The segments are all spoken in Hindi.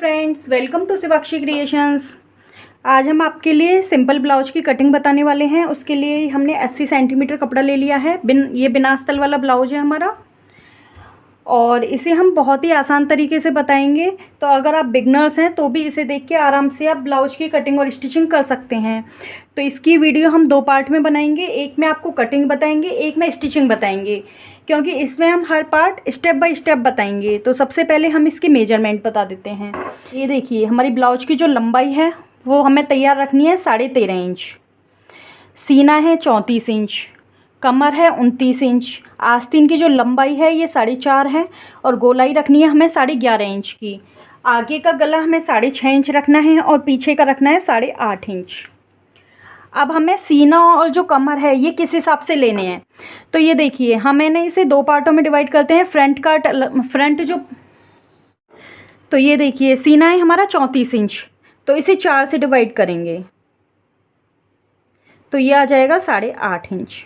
Friends, welcome to Shivakshi creations. आज हम आपके लिए सिंपल ब्लाउज की कटिंग बताने वाले हैं। उसके लिए हमने 80 सेंटीमीटर कपड़ा ले लिया है। ये बिना आस्तर वाला ब्लाउज है हमारा, और इसे हम बहुत ही आसान तरीके से बताएंगे। तो अगर आप बिगनर्स हैं तो भी इसे देख के आराम से आप ब्लाउज की कटिंग और स्टिचिंग कर सकते हैं। तो इसकी वीडियो हम 2 पार्ट में बनाएंगे। एक में आपको कटिंग बताएंगे, एक में स्टिचिंग बताएंगे, क्योंकि इसमें हम हर पार्ट स्टेप बाय स्टेप बताएंगे। तो सबसे पहले हम इसकी मेजरमेंट बता देते हैं। ये देखिए, हमारी ब्लाउज की जो लंबाई है वो हमें तैयार रखनी है 13.5 इंच। सीना है 34 इंच, कमर है 29 इंच, आस्तीन की जो लंबाई है ये 4.5 है, और गोलाई रखनी है हमें 11.5 इंच की। आगे का गला हमें 6.5 इंच रखना है, और पीछे का रखना है 8.5 इंच। अब हमें सीना और जो कमर है ये किस हिसाब से लेने हैं, तो ये देखिए, मैंने इसे 2 पार्टों में डिवाइड करते हैं। तो ये देखिए, सीना है हमारा 34 इंच, तो इसे 4 से डिवाइड करेंगे तो ये आ जाएगा 8.5 इंच,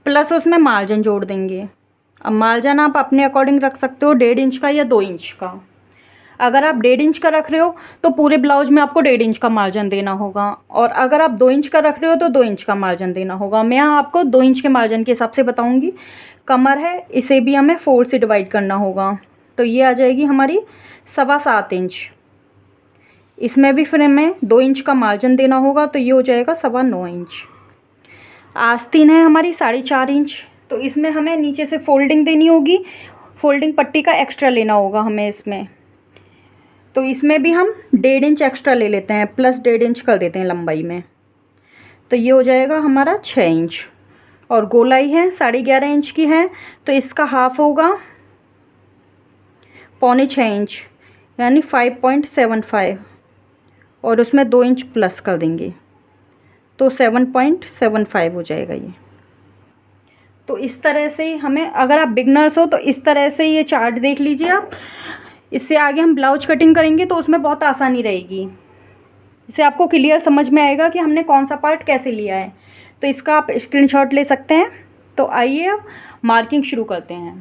प्लस उसमें मार्जिन जोड़ देंगे। अब मार्जिन आप अपने अकॉर्डिंग रख सकते हो, 1.5 इंच का या 2 इंच का। अगर आप 1.5 इंच का रख रहे हो तो पूरे ब्लाउज में आपको 1.5 इंच का मार्जिन देना होगा, और अगर आप 2 इंच का रख रहे हो तो 2 इंच का मार्जिन देना होगा। मैं यहाँ आपको 2 इंच के मार्जिन के हिसाब से बताऊँगी। कमर है, इसे भी हमें 4 से डिवाइड करना होगा, तो ये आ जाएगी हमारी 7.25 इंच। इसमें भी फिर हमें 2 इंच का मार्जिन देना होगा, तो ये हो जाएगा 9.25 इंच। आस्तीन है हमारी 4.5 इंच, तो इसमें हमें नीचे से फोल्डिंग देनी होगी। फोल्डिंग पट्टी का एक्स्ट्रा लेना होगा हमें इसमें, तो इसमें भी हम 1.5 इंच एक्स्ट्रा ले लेते हैं, प्लस 1.5 इंच कर देते हैं लंबाई में, तो ये हो जाएगा हमारा 6 इंच। और गोलाई है 11.5 इंच की है, तो इसका हाफ होगा 6.25 इंच, यानी 5.75, और उसमें 2 इंच प्लस कर देंगे तो 7.75 हो जाएगा ये। तो इस तरह से हमें, अगर आप बिगनर्स हो तो इस तरह से ये चार्ट देख लीजिए आप। इससे आगे हम ब्लाउज कटिंग करेंगे तो उसमें बहुत आसानी रहेगी। इससे आपको क्लियर समझ में आएगा कि हमने कौन सा पार्ट कैसे लिया है। तो इसका आप स्क्रीनशॉट ले सकते हैं। तो आइए अब मार्किंग शुरू करते हैं।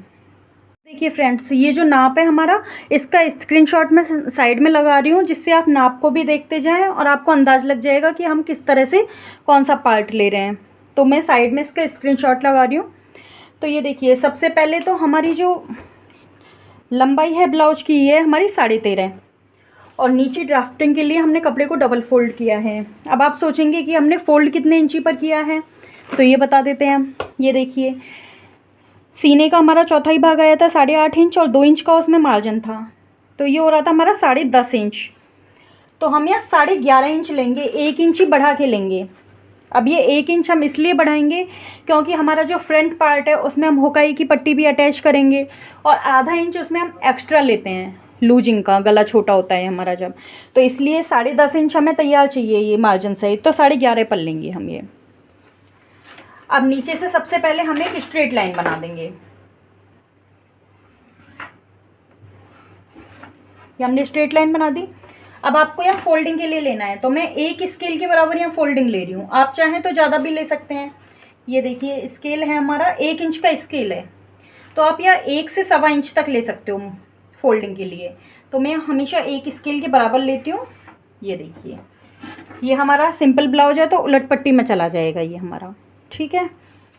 देखिए फ्रेंड्स, ये जो नाप है हमारा, इसका स्क्रीनशॉट मैं साइड में लगा रही हूँ, जिससे आप नाप को भी देखते जाएं और आपको अंदाज़ लग जाएगा कि हम किस तरह से कौन सा पार्ट ले रहे हैं। तो मैं साइड में इसका स्क्रीनशॉट लगा रही हूँ। तो ये देखिए, सबसे पहले तो हमारी जो लंबाई है ब्लाउज की, ये है हमारी 13.5, और नीचे ड्राफ्टिंग के लिए हमने कपड़े को डबल फोल्ड किया है। अब आप सोचेंगे कि हमने फ़ोल्ड कितने इंची पर किया है, तो ये बता देते हैं हम। ये देखिए, सीने का हमारा चौथाई भाग आया था 8.5 इंच, और 2 इंच का उसमें मार्जिन था, तो ये हो रहा था हमारा 10.5 इंच। तो हम यहाँ 11.5 इंच लेंगे, 1 इंच ही बढ़ा के लेंगे। अब ये 1 इंच हम इसलिए बढ़ाएंगे क्योंकि हमारा जो फ्रंट पार्ट है उसमें हम हुकाई की पट्टी भी अटैच करेंगे, और आधा इंच उसमें हम एक्स्ट्रा लेते हैं लूजिंग का, गला छोटा होता है हमारा जब, तो इसलिए 10.5 इंच हमें तैयार चाहिए ये मार्जिन सहित, तो 11.5 पर लेंगे हम ये। अब नीचे से सबसे पहले हम एक स्ट्रेट लाइन बना देंगे। ये हमने स्ट्रेट लाइन बना दी। अब आपको यहाँ फोल्डिंग के लिए लेना है, तो मैं 1 स्केल के बराबर यहाँ फोल्डिंग ले रही हूँ। आप चाहें तो ज़्यादा भी ले सकते हैं। ये देखिए, स्केल है हमारा 1 इंच का स्केल है, तो आप यहाँ 1 से 1.25 इंच तक ले सकते हो फोल्डिंग के लिए। तो मैं हमेशा 1 स्केल के बराबर लेती हूँ। ये देखिए, ये हमारा सिंपल ब्लाउज है तो उलट पट्टी में चला जाएगा ये हमारा, ठीक है।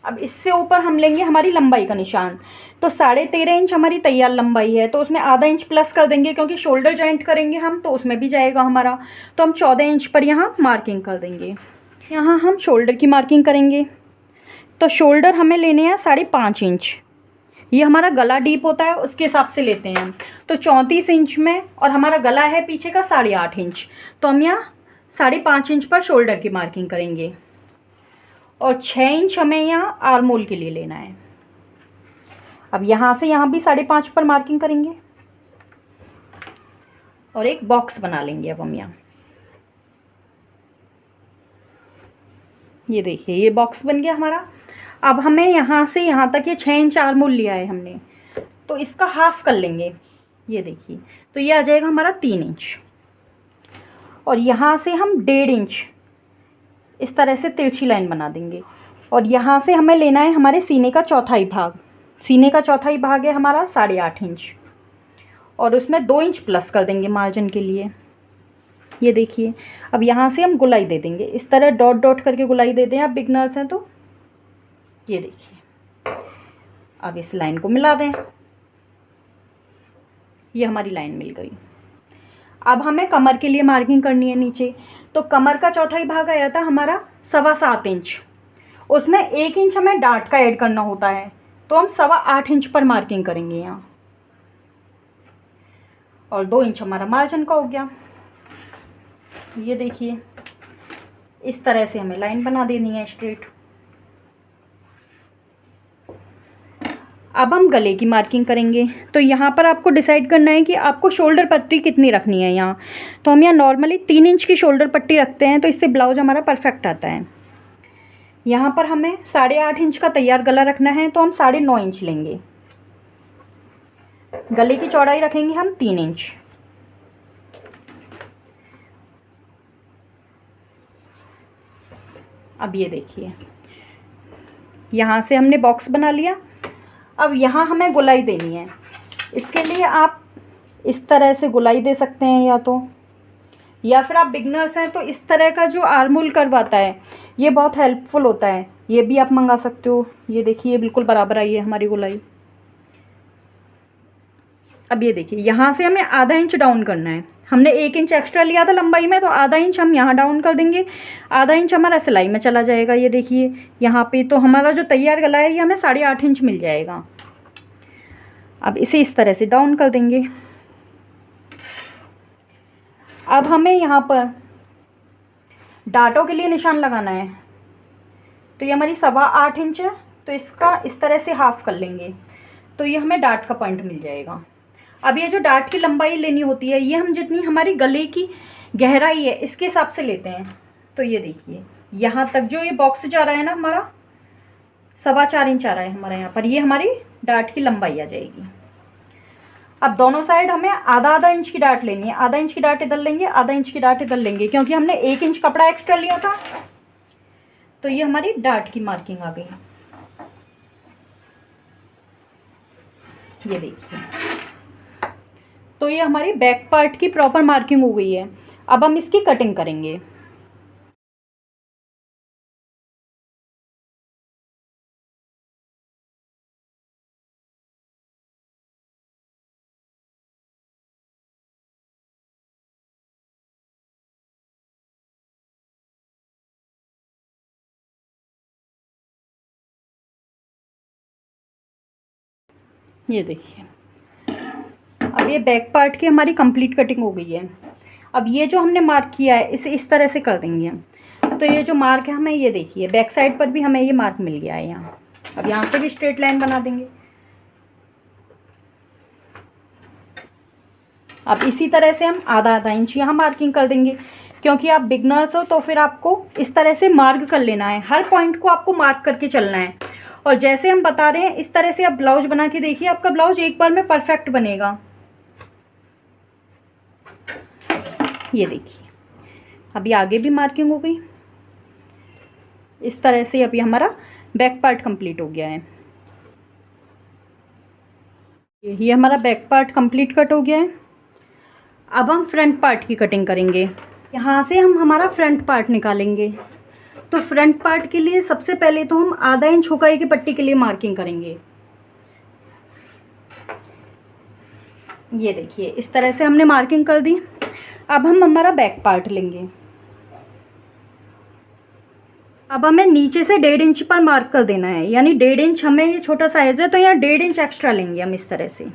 अब इससे ऊपर हम लेंगे हमारी लंबाई का निशान। तो 13.5 इंच हमारी तैयार लंबाई है, तो उसमें आधा इंच प्लस कर देंगे, क्योंकि शोल्डर जॉइंट करेंगे हम तो उसमें भी जाएगा हमारा। तो हम 14 इंच पर यहाँ मार्किंग कर देंगे। यहाँ हम शोल्डर की मार्किंग करेंगे। तो शोल्डर हमें लेने हैं 5.5 इंच। ये हमारा गला डीप होता है, उसके हिसाब से लेते हैं हम। तो 34 इंच में, और हमारा गला है पीछे का 8.5 इंच, तो हम यहाँ 5.5 इंच पर शोल्डर की मार्किंग करेंगे। और 6 इंच हमें यहाँ आर्म होल के लिए लेना है। अब यहाँ से यहाँ भी 5.5 पर मार्किंग करेंगे, और एक बॉक्स बना लेंगे अब हम यहाँ। ये देखिए, ये बॉक्स बन गया हमारा। अब हमें यहाँ से यहाँ तक ये 6 इंच आर्म होल लिया है हमने, तो इसका हाफ कर लेंगे। ये देखिए, तो ये आ जाएगा हमारा 3 इंच, और यहाँ से हम 1.5 इंच इस तरह से तिरछी लाइन बना देंगे। और यहाँ से हमें लेना है हमारे सीने का चौथाई भाग। सीने का चौथाई भाग है हमारा 8.5 इंच, और उसमें 2 इंच प्लस कर देंगे मार्जिन के लिए। ये देखिए, अब यहाँ से हम गुलाई दे देंगे, इस तरह डॉट डॉट करके गुलाई दे दें। आप बिगनर्स हैं तो ये देखिए, अब इस लाइन को मिला दें। ये हमारी लाइन मिल गई। अब हमें कमर के लिए मार्किंग करनी है नीचे। तो कमर का चौथाई भाग आया था हमारा 7.25 इंच, उसमें 1 इंच हमें डार्ट का ऐड करना होता है, तो हम 8.25 इंच पर मार्किंग करेंगे यहाँ, और 2 इंच हमारा मार्जिन का हो गया। ये देखिए, इस तरह से हमें लाइन बना देनी है स्ट्रेट। अब हम गले की मार्किंग करेंगे। तो यहाँ पर आपको डिसाइड करना है कि आपको शोल्डर पट्टी कितनी रखनी है यहाँ। तो हम यहाँ नॉर्मली 3 इंच की शोल्डर पट्टी रखते हैं, तो इससे ब्लाउज हमारा परफेक्ट आता है। यहाँ पर हमें 8.5 इंच का तैयार गला रखना है, तो हम 9.5 इंच लेंगे। गले की चौड़ाई रखेंगे हम 3 इंच। अब ये देखिए, यहाँ से हमने बॉक्स बना लिया। अब यहाँ हमें गुलाई देनी है। इसके लिए आप इस तरह से गुलाई दे सकते हैं, या फिर आप बिगनर्स हैं तो इस तरह का जो आर्मोल कर्व आता है ये बहुत हेल्पफुल होता है, ये भी आप मंगा सकते हो। ये देखिए, बिल्कुल बराबर आई है हमारी गुलाई। अब ये देखिए, यहाँ से हमें आधा इंच डाउन करना है। हमने 1 इंच एक्स्ट्रा लिया था लंबाई में, तो आधा इंच हम यहाँ डाउन कर देंगे, आधा इंच हमारा सिलाई में चला जाएगा। ये देखिए यहाँ पे, तो हमारा जो तैयार गला है ये हमें 8.5 इंच मिल जाएगा। अब इसे इस तरह से डाउन कर देंगे। अब हमें यहाँ पर डाटों के लिए निशान लगाना है। तो ये हमारी 8.25 इंच है, तो इसका इस तरह से हाफ कर लेंगे, तो ये हमें डाट का पॉइंट मिल जाएगा। अब ये जो डाट की लंबाई लेनी होती है, ये हम जितनी हमारी गले की गहराई है इसके हिसाब से लेते हैं। तो ये देखिए, यहाँ तक जो ये बॉक्स जा रहा है ना हमारा 4.25 इंच आ रहा है हमारा यहाँ पर, ये हमारी डाट की लंबाई आ जाएगी। अब दोनों साइड हमें आधा इंच की डाट लेनी है। आधा इंच की डाट इधर लेंगे, आधा इंच की डाट इधर लेंगे, क्योंकि हमने 1 इंच कपड़ा एक्स्ट्रा लिया था। तो ये हमारी डाट की मार्किंग आ गई। ये देखिए, तो ये हमारी बैक पार्ट की प्रॉपर मार्किंग हो गई है। अब हम इसकी कटिंग करेंगे। ये देखिए, अब ये बैक पार्ट की हमारी कंप्लीट कटिंग हो गई है। अब ये जो हमने मार्क किया है इसे इस तरह से कर देंगे हम। तो ये जो मार्क है हमें, ये देखिए बैक साइड पर भी हमें ये मार्क मिल गया है यहाँ। अब यहाँ से भी स्ट्रेट लाइन बना देंगे। अब इसी तरह से हम आधा इंच यहाँ मार्किंग कर देंगे, क्योंकि आप बिगनर्स हो तो फिर आपको इस तरह से मार्क कर लेना है। हर पॉइंट को आपको मार्क करके चलना है। और जैसे हम बता रहे हैं इस तरह से आप ब्लाउज बना के देखिए, आपका ब्लाउज एक बार में परफेक्ट बनेगा। ये देखिए, अभी आगे भी मार्किंग हो गई इस तरह से। अभी हमारा बैक पार्ट कंप्लीट हो गया है। ये हमारा बैक पार्ट कंप्लीट कट हो गया है। अब हम फ्रंट पार्ट की कटिंग करेंगे। यहाँ से हम हमारा फ्रंट पार्ट निकालेंगे। तो फ्रंट पार्ट के लिए सबसे पहले तो हम आधा इंच हुकाई की पट्टी के लिए मार्किंग करेंगे। ये देखिए, इस तरह से हमने मार्किंग कर दी। अब हम हमारा बैक पार्ट लेंगे। अब हमें नीचे से 1.5 इंच पर मार्क कर देना है, यानी 1.5 इंच, हमें ये छोटा साइज है तो यहाँ 1.5 इंच एक्स्ट्रा लेंगे हम इस तरह से।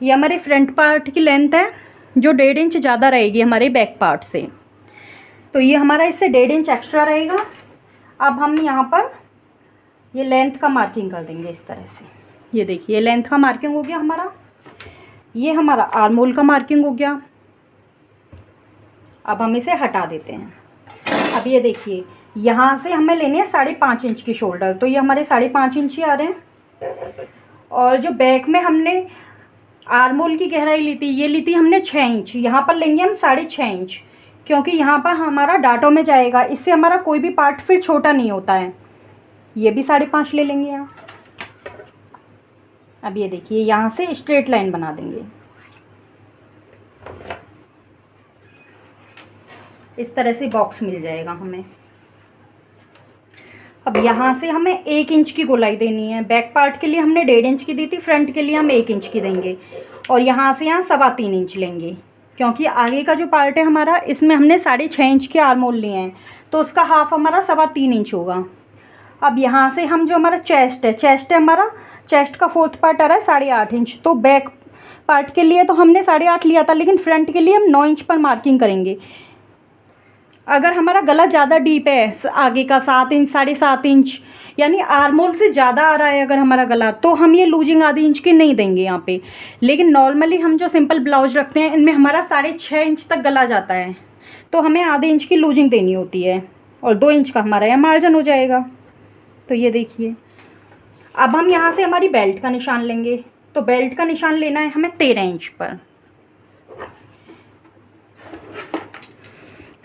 ये हमारे फ्रंट पार्ट की लेंथ है जो 1.5 इंच ज़्यादा रहेगी हमारे बैक पार्ट से, तो ये हमारा इससे 1.5 इंच एक्स्ट्रा रहेगा। अब हम यहाँ पर ये लेंथ का मार्किंग कर देंगे इस तरह से। ये देखिए, लेंथ का मार्किंग हो गया हमारा। ये हमारा आर्म होल का मार्किंग हो गया। अब हम इसे हटा देते हैं। अब ये देखिए, यहाँ से हमें लेने हैं 5.5 इंच की शोल्डर, तो ये हमारे 5.5 इंच ही आ रहे हैं। और जो बैक में हमने आर्म होल की गहराई ली थी, ये ली थी हमने 6 इंच, यहाँ पर लेंगे हम 6.5 इंच, क्योंकि यहाँ पर हमारा डाटों में जाएगा। इससे हमारा कोई भी पार्ट फिर छोटा नहीं होता है। ये भी 5.5 ले लेंगे यहाँ। अब ये देखिए, यहाँ से स्ट्रेट लाइन बना देंगे। इस तरह से बॉक्स मिल जाएगा हमें। अब यहाँ से हमें 1 इंच की गोलाई देनी है। बैक पार्ट के लिए हमने 1.5 इंच की दी थी, फ्रंट के लिए हम 1 इंच की देंगे। और यहाँ से यहाँ 3.25 इंच लेंगे, क्योंकि आगे का जो पार्ट है हमारा, इसमें हमने 6.5 इंच के आर्म होल लिए हैं, तो उसका हाफ हमारा 3.25 इंच होगा। अब यहाँ से हम जो हमारा चेस्ट है हमारा, चेस्ट का 4th पार्ट आ रहा है 8.5 इंच। तो बैक पार्ट के लिए तो हमने 8.5 लिया था, लेकिन फ्रंट के लिए हम 9 इंच पर मार्किंग करेंगे। अगर हमारा गला ज़्यादा डीप है, आगे का 7 इंच 7.5 इंच, यानी आर्म होल से ज़्यादा आ रहा है अगर हमारा गला, तो हम ये लूजिंग आधी इंच की नहीं देंगे यहाँ पे। लेकिन नॉर्मली हम जो सिंपल ब्लाउज रखते हैं, इनमें हमारा 6.5 इंच तक गला जाता है, तो हमें आधे इंच की लूजिंग देनी होती है, और 2 इंच का हमारा यहाँ मार्जिन हो जाएगा। तो ये देखिए, अब हम यहाँ से हमारी बेल्ट का निशान लेंगे। तो बेल्ट का निशान लेना है हमें 13 इंच पर।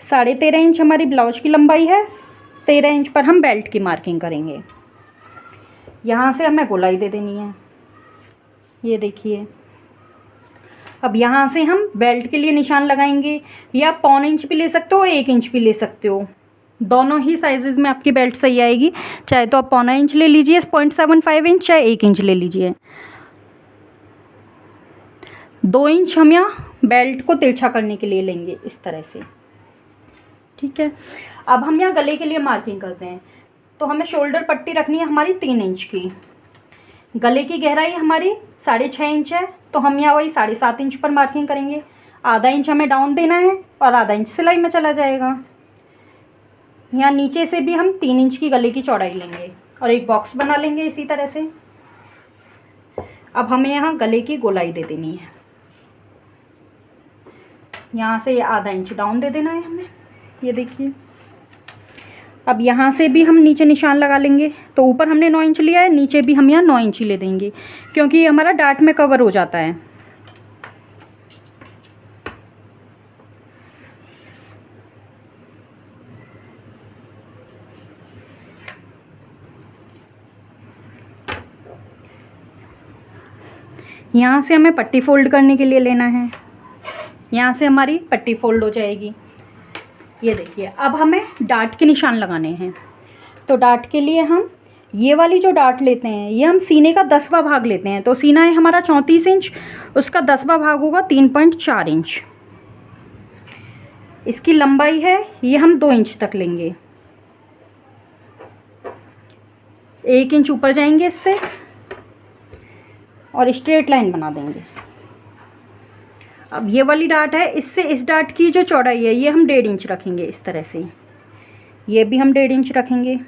13.5 इंच हमारी ब्लाउज की लंबाई है, 13 इंच पर हम बेल्ट की मार्किंग करेंगे। यहाँ से हमें गोलाई दे देनी है, ये देखिए। अब यहाँ से हम बेल्ट के लिए निशान लगाएंगे, या 1.25 इंच भी ले सकते हो, 1 इंच भी ले सकते हो, दोनों ही साइजेस में आपकी बेल्ट सही आएगी। चाहे तो आप 1.25 इंच ले लीजिए, 0.75 इंच, चाहे 1 इंच ले लीजिए। 2 इंच हम यहाँ बेल्ट को तिरछा करने के लिए लेंगे, इस तरह से, ठीक है। अब हम यहाँ गले के लिए मार्किंग करते हैं। तो हमें शोल्डर पट्टी रखनी है हमारी 3 इंच की। गले की गहराई हमारी 6.5 इंच है, तो हम यहाँ वही 7.5 इंच पर मार्किंग करेंगे। आधा इंच हमें डाउन देना है, और आधा इंच सिलाई में चला जाएगा। यहाँ नीचे से भी हम 3 इंच की गले की चौड़ाई लेंगे, और एक बॉक्स बना लेंगे इसी तरह से। अब हमें यहाँ गले की गोलाई दे देनी है, यहाँ से आधा इंच डाउन दे देना है हमें, ये देखिए। अब यहाँ से भी हम नीचे निशान लगा लेंगे। तो ऊपर हमने 9 इंच लिया है, नीचे भी हम यहाँ 9 इंच ही ले देंगे, क्योंकि ये हमारा डार्ट में कवर हो जाता है। यहाँ से हमें पट्टी फोल्ड करने के लिए लेना है, यहाँ से हमारी पट्टी फोल्ड हो जाएगी, ये देखिए। अब हमें डार्ट के निशान लगाने हैं। तो डार्ट के लिए हम ये वाली जो डार्ट लेते हैं, ये हम सीने का 10वां भाग लेते हैं। तो सीना है हमारा 34 इंच, उसका 10वां भाग होगा 3.4 इंच। इसकी लंबाई है, ये हम 2 इंच तक लेंगे, 1 इंच ऊपर जाएंगे इससे, और स्ट्रेट लाइन बना देंगे। अब ये वाली डार्ट है, इससे इस डार्ट की जो चौड़ाई है, ये हम 1.5 इंच रखेंगे इस तरह से, ये भी हम 1.5 इंच रखेंगे।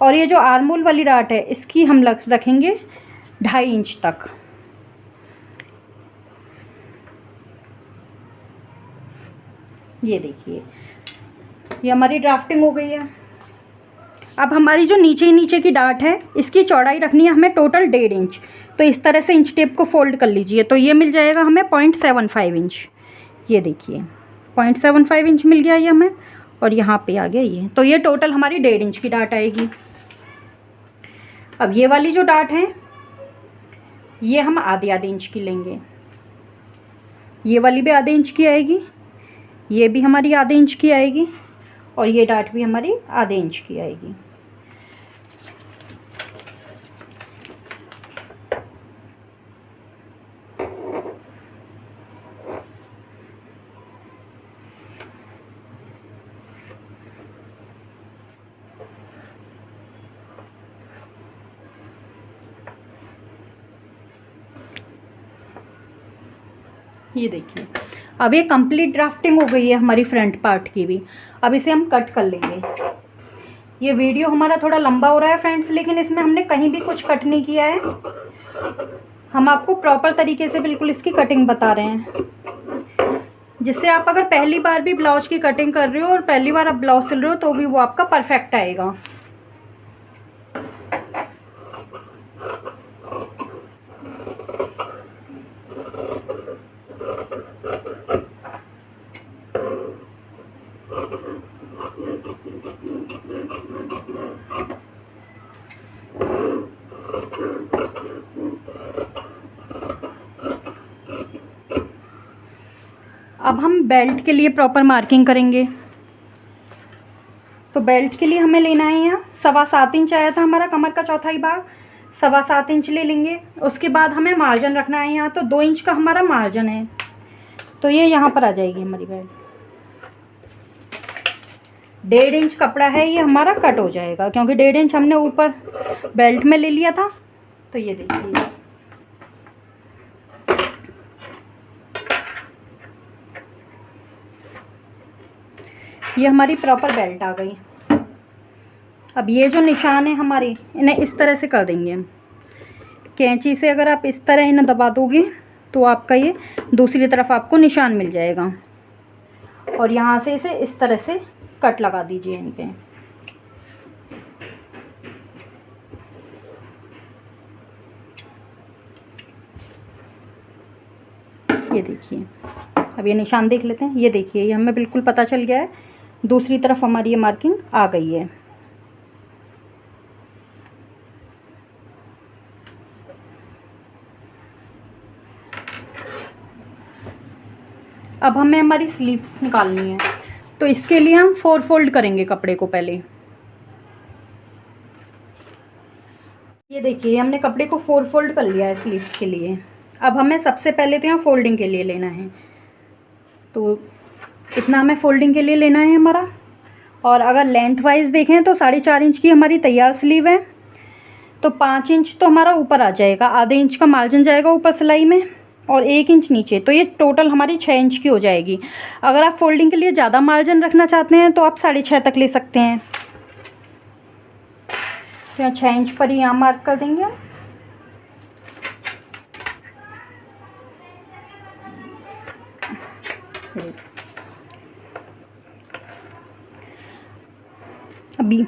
और ये जो आर्म होल वाली डार्ट है, इसकी हम रखेंगे 2.5 इंच तक। ये देखिए, ये हमारी ड्राफ्टिंग हो गई है। अब हमारी जो नीचे की डार्ट है, इसकी चौड़ाई रखनी है हमें टोटल 1.5 इंच। तो इस तरह से इंच टेप को फोल्ड कर लीजिए, तो ये मिल जाएगा हमें 0.75 इंच। ये देखिए 0.75 इंच मिल गया ये हमें, और यहाँ पे आ गया ये। तो ये टोटल हमारी 1.5 इंच की डार्ट आएगी। अब ये वाली जो डार्ट है, ये हम आधे इंच की लेंगे, ये वाली भी आधे इंच की आएगी, ये भी हमारी आधे इंच की आएगी, और ये डार्ट भी हमारी आधे इंच की आएगी। ये देखिए, अब ये कंप्लीट ड्राफ्टिंग हो गई है हमारी फ्रंट पार्ट की भी। अब इसे हम कट कर लेंगे। ये वीडियो हमारा थोड़ा लंबा हो रहा है फ्रेंड्स, लेकिन इसमें हमने कहीं भी कुछ कट नहीं किया है। हम आपको प्रॉपर तरीके से बिल्कुल इसकी कटिंग बता रहे हैं, जिससे आप अगर पहली बार भी ब्लाउज की कटिंग कर रहे हो और पहली बार आप ब्लाउज सिल रहे हो, तो भी वो आपका परफेक्ट आएगा। अब हम बेल्ट के लिए प्रॉपर मार्किंग करेंगे। तो बेल्ट के लिए हमें लेना है यहाँ 7.25 इंच आया था हमारा कमर का चौथाई भाग, 7.25 इंच ले लेंगे। उसके बाद हमें मार्जिन रखना है यहाँ, तो 2 इंच का हमारा मार्जिन है, तो ये यहाँ पर आ जाएगी हमारी बेल्ट। 1.5 इंच कपड़ा है ये हमारा कट हो जाएगा, क्योंकि 1.5 इंच हमने ऊपर बेल्ट में ले लिया था। तो ये देखिए, ये हमारी प्रॉपर बेल्ट आ गई। अब ये जो निशान है हमारे, इन्हें इस तरह से कर देंगे हम। कैंची से अगर आप इस तरह इन्हें दबा दोगे तो आपका ये दूसरी तरफ आपको निशान मिल जाएगा। और यहाँ से इसे इस तरह से कट लगा दीजिए इन पे। ये देखिए, अब ये निशान देख लेते हैं। ये देखिए, ये हमें बिल्कुल पता चल गया है, दूसरी तरफ हमारी ये मार्किंग आ गई है। अब हमें हमारी स्लीव्स निकालनी है, तो इसके लिए हम 4 फोल्ड करेंगे कपड़े को पहले। ये देखिए, हमने कपड़े को 4 फोल्ड कर लिया है स्लीव्स के लिए। अब हमें सबसे पहले तो यहाँ फोल्डिंग के लिए लेना है, तो इतना हमें फोल्डिंग के लिए लेना है हमारा। और अगर लेंथ वाइज देखें तो 4.5 इंच की हमारी तैयार स्लीव है, तो 5 इंच तो हमारा ऊपर आ जाएगा, आधे इंच का मार्जिन जाएगा ऊपर सिलाई में और 1 इंच नीचे, तो ये टोटल हमारी 6 इंच की हो जाएगी। अगर आप फोल्डिंग के लिए ज़्यादा मार्जिन रखना चाहते हैं तो आप 6.5 तक ले सकते हैं। तो यहाँ 6 इंच पर ही यहाँ मार्क कर देंगे हम। अभी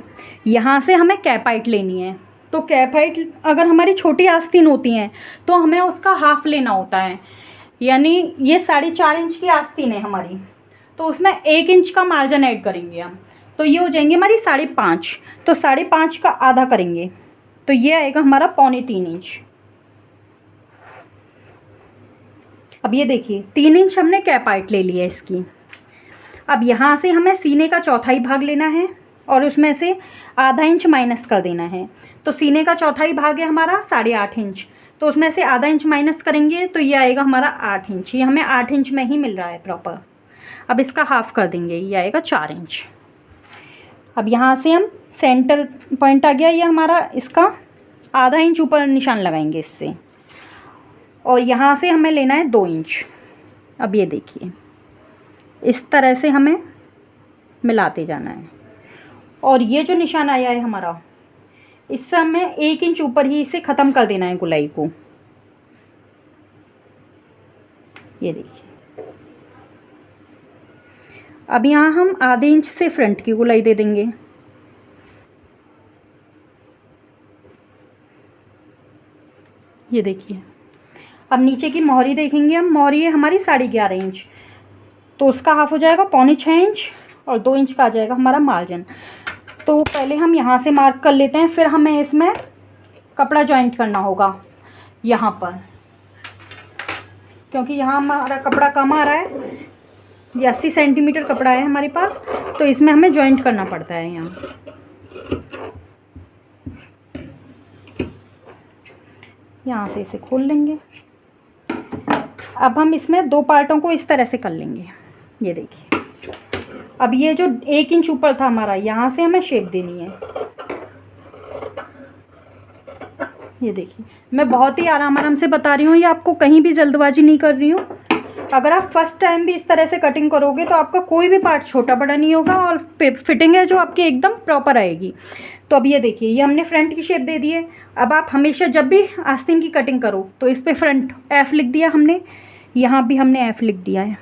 यहाँ से हमें कैप हाइट लेनी है, तो कैप हाइट अगर हमारी छोटी आस्तीन होती हैं तो हमें उसका हाफ लेना होता है। यानी ये 4.5 इंच की आस्तीन है हमारी, तो उसमें 1 इंच का मार्जिन ऐड करेंगे हम, तो ये हो जाएंगे हमारी 5.5। तो 5.5 का आधा करेंगे तो ये आएगा हमारा 3.25 इंच। अब ये देखिए, 3 इंच हमने कैप हाइट ले ली है इसकी। अब यहाँ से हमें सीने का चौथाई भाग लेना है और उसमें से आधा इंच माइनस कर देना है। तो सीने का चौथाई भाग है हमारा 8.5 इंच, तो उसमें से आधा इंच माइनस करेंगे तो ये आएगा हमारा 8 इंच। ये हमें 8 इंच में ही मिल रहा है प्रॉपर। अब इसका हाफ कर देंगे, ये आएगा 4 इंच। अब यहाँ से हम सेंटर पॉइंट आ गया ये हमारा, इसका आधा इंच ऊपर निशान लगाएंगे इससे, और यहाँ से हमें लेना है 2 इंच। अब ये देखिए, इस तरह से हमें मिलाते जाना है। और ये जो निशान आया है हमारा, इससे हमें 1 इंच ऊपर ही इसे ख़त्म कर देना है गुलाई को। ये देखिए, अब यहाँ हम आधे इंच से फ्रंट की गुलाई दे देंगे। ये देखिए, अब नीचे की मोहरी देखेंगे हम। मोहरी है हमारी 11.5 इंच, तो उसका हाफ हो जाएगा 6.25 इंच और 2 इंच का आ जाएगा हमारा मार्जिन। तो पहले हम यहाँ से मार्क कर लेते हैं, फिर हमें इसमें कपड़ा जॉइंट करना होगा यहाँ पर, क्योंकि यहाँ हमारा कपड़ा कम आ रहा है। ये 80 सेंटीमीटर कपड़ा है हमारे पास, तो इसमें हमें जॉइंट करना पड़ता है। यहाँ से इसे खोल लेंगे। अब हम इसमें 2 पार्टों को इस तरह से कर लेंगे। ये देखिए, अब ये जो 1 इंच ऊपर था हमारा, यहाँ से हमें शेप देनी है। ये देखिए, मैं बहुत ही आराम से बता रही हूँ, ये आपको कहीं भी जल्दबाजी नहीं कर रही हूँ। अगर आप फर्स्ट टाइम भी इस तरह से कटिंग करोगे तो आपका कोई भी पार्ट छोटा बड़ा नहीं होगा और फिटिंग है जो आपकी एकदम प्रॉपर आएगी। तो अब ये देखिए, ये हमने फ्रंट की शेप दे दी है। अब आप हमेशा जब भी आस्तीन की कटिंग करो तो इस पर फ्रंट एफ लिख दिया हमने, यहाँ भी हमने एफ लिख दिया है।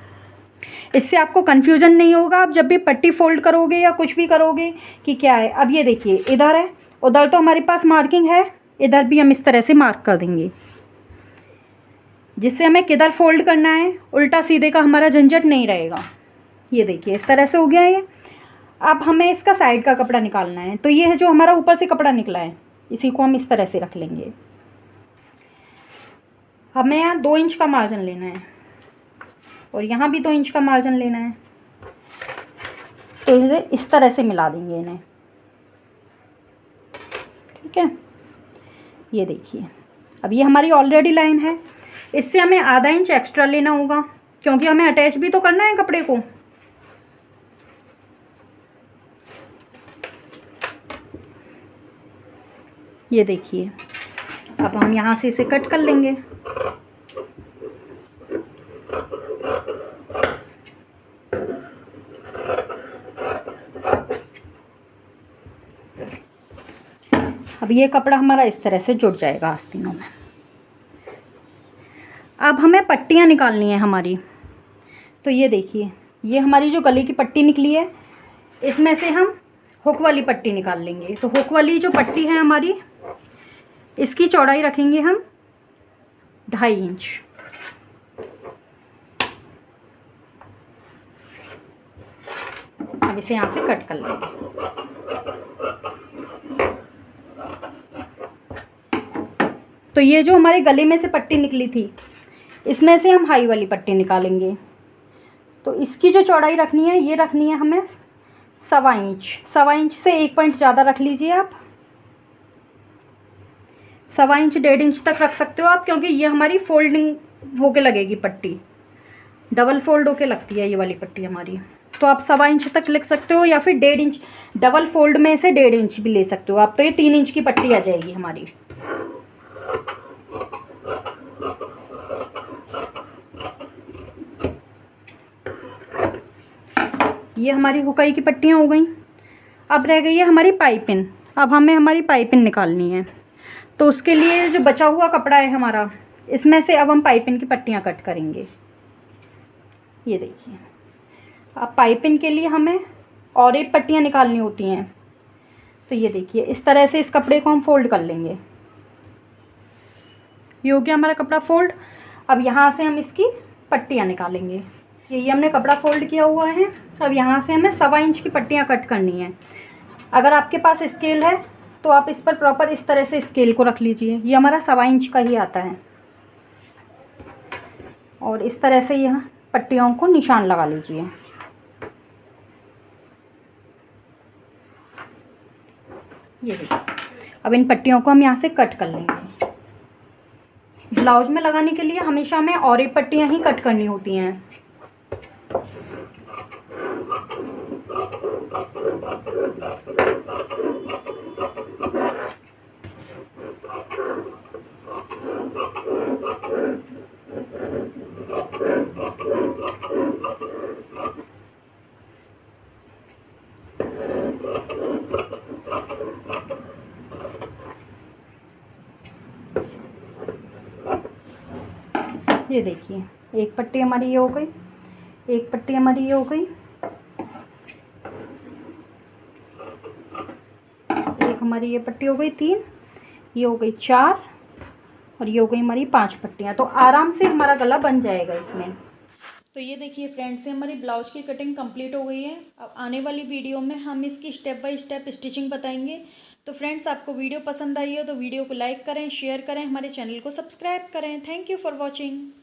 इससे आपको कन्फ्यूज़न नहीं होगा आप जब भी पट्टी फोल्ड करोगे या कुछ भी करोगे कि क्या है। अब ये देखिए, इधर है, उधर तो हमारे पास मार्किंग है, इधर भी हम इस तरह से मार्क कर देंगे, जिससे हमें किधर फोल्ड करना है उल्टा सीधे का हमारा झंझट नहीं रहेगा। ये देखिए, इस तरह से हो गया ये। अब हमें इसका साइड का कपड़ा निकालना है, तो ये है जो हमारा ऊपर से कपड़ा निकला है, इसी को हम इस तरह से रख लेंगे। हमें यहाँ 2 इंच का मार्जिन लेना है और यहाँ भी 2 इंच का मार्जिन लेना है। तो इस तरह से मिला देंगे इन्हें, ठीक है। ये देखिए, अब ये हमारी ऑलरेडी लाइन है, इससे हमें आधा इंच एक्स्ट्रा लेना होगा क्योंकि हमें अटैच भी तो करना है कपड़े को। ये देखिए, अब हम यहाँ से इसे कट कर लेंगे। अब ये कपड़ा हमारा इस तरह से जुड़ जाएगा आस्तीनों में। अब हमें पट्टियाँ निकालनी है हमारी। तो ये देखिए, ये हमारी जो गले की पट्टी निकली है, इसमें से हम हुक वाली पट्टी निकाल लेंगे। तो हुक वाली जो पट्टी है हमारी, इसकी चौड़ाई रखेंगे हम 2.5 इंच। अब इसे यहाँ से कट कर लेंगे। तो ये जो हमारे गले में से पट्टी निकली थी, इसमें से हम हाई वाली पट्टी निकालेंगे। तो इसकी जो चौड़ाई रखनी है, ये रखनी है हमें 1.25 इंच। 1.25 इंच से 1 पॉइंट ज़्यादा रख लीजिए आप। 1.25 इंच 1.5 इंच तक रख सकते हो आप, क्योंकि ये हमारी फोल्डिंग होके लगेगी पट्टी, डबल फोल्ड होके लगती है ये वाली पट्टी हमारी। तो आप 1.25 इंच तक लिख सकते हो, या फिर 1.5 इंच, डबल फोल्ड में से 1.5 इंच भी ले सकते हो आप। तो ये 3 इंच की पट्टी आ जाएगी हमारी। ये हमारी हुकाई की पट्टियाँ हो गई। अब रह गई है हमारी पाइपिंग। अब हमें हमारी पाइपिंग निकालनी है। तो उसके लिए जो बचा हुआ कपड़ा है हमारा, इसमें से अब हम पाइपिंग की पट्टियाँ कट करेंगे। ये देखिए, अब पाइपिंग के लिए हमें और एक पट्टियाँ निकालनी होती हैं। तो ये देखिए, इस तरह से इस कपड़े को हम फोल्ड कर लेंगे। ये हो गया हमारा कपड़ा फोल्ड। अब यहाँ से हम इसकी पट्टियाँ निकालेंगे। ये हमने कपड़ा फोल्ड किया हुआ है। अब यहाँ से हमें 1.25 इंच की पट्टियाँ कट करनी है। अगर आपके पास स्केल है तो आप इस पर प्रॉपर इस तरह से स्केल को रख लीजिए। ये हमारा 1.25 इंच का ही आता है। और इस तरह से यहाँ पट्टियों को निशान लगा लीजिए। ये देखिए, अब इन पट्टियों को हम यहाँ से कट कर लेंगे। ब्लाउज में लगाने के लिए हमेशा हमें और एक पट्टियाँ ही कट करनी होती हैं। ये देखिए, एक पट्टी हमारी ये हो गई, एक पट्टी हमारी ये हो गई, एक हमारी ये पट्टी हो गई 3, ये हो गई 4, और ये हो गई हमारी 5 पट्टियाँ। तो आराम से हमारा गला बन जाएगा इसमें। तो ये देखिए फ्रेंड्स, से हमारी ब्लाउज की कटिंग कंप्लीट हो गई है। अब आने वाली वीडियो में हम इसकी स्टेप बाय स्टेप स्टिचिंग बताएंगे। तो फ्रेंड्स, आपको वीडियो पसंद आई हो तो वीडियो को लाइक करें, शेयर करें, हमारे चैनल को सब्सक्राइब करें। Thank you for watching.